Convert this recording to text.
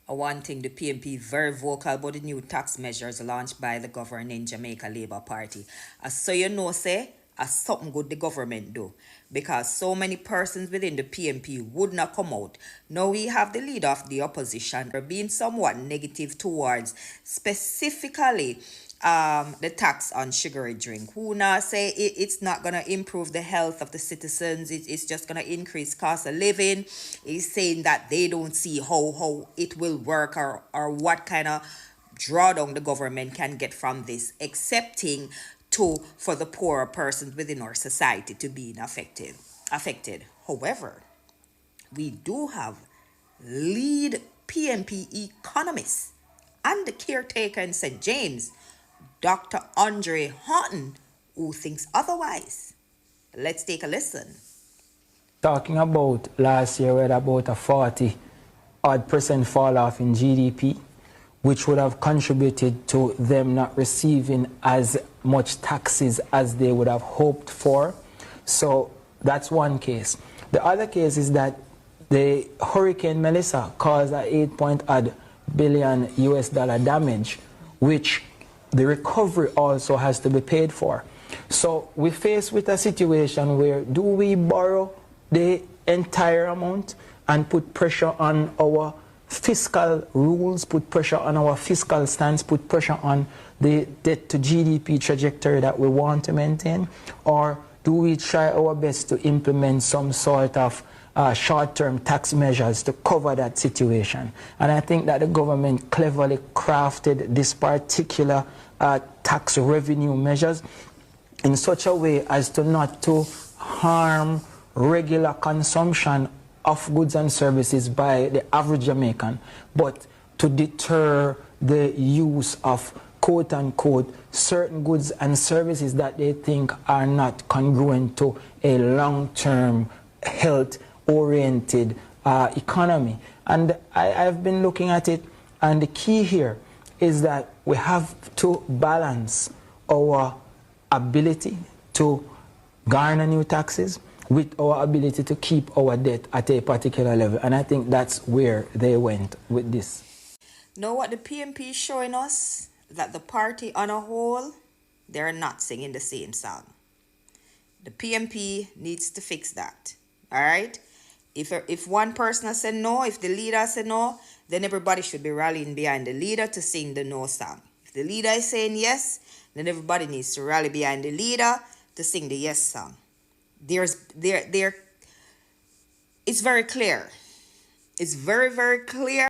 One thing, the PNP very vocal about the new tax measures launched by the governing Jamaica Labour Party. So you know, say, something good the government do. Because so many persons within the PNP would not come out. Now we have the leader of the opposition being somewhat negative towards specifically the tax on sugary drink. Who now say it's not gonna improve the health of the citizens, it's just gonna increase cost of living. He's saying that they don't see how it will work, or what kind of drawdown the government can get from this, excepting for the poorer persons within our society to be affected. However, we do have lead PNP economists and the caretaker in St. James, Dr. Andre Haughton, who thinks otherwise. Let's take a listen. Talking about last year, we had about a 40% fall off in GDP, which would have contributed to them not receiving as much taxes as they would have hoped for. So that's one case. The other case is that the Hurricane Melissa caused a 8 billion US dollar damage, which the recovery also has to be paid for. So we're faced with a situation where, do we borrow the entire amount and put pressure on our fiscal rules, put pressure on our fiscal stance, put pressure on the debt to GDP trajectory that we want to maintain? Or do we try our best to implement some sort of short-term tax measures to cover that situation? And I think that the government cleverly crafted this particular tax revenue measures in such a way as to not to harm regular consumption of goods and services by the average Jamaican, but to deter the use of quote-unquote certain goods and services that they think are not congruent to a long-term health-oriented economy. And I've been looking at it, and the key here is that we have to balance our ability to garner new taxes with our ability to keep our debt at a particular level. And I think that's where they went with this. Know what the PNP is showing us? That the party on a whole, they're not singing the same song. The PNP needs to fix that. All right? If one person has said no, if the leader said no, then everybody should be rallying behind the leader to sing the no song. If the leader is saying yes, then everybody needs to rally behind the leader to sing the yes song. It's very clear. It's very, very clear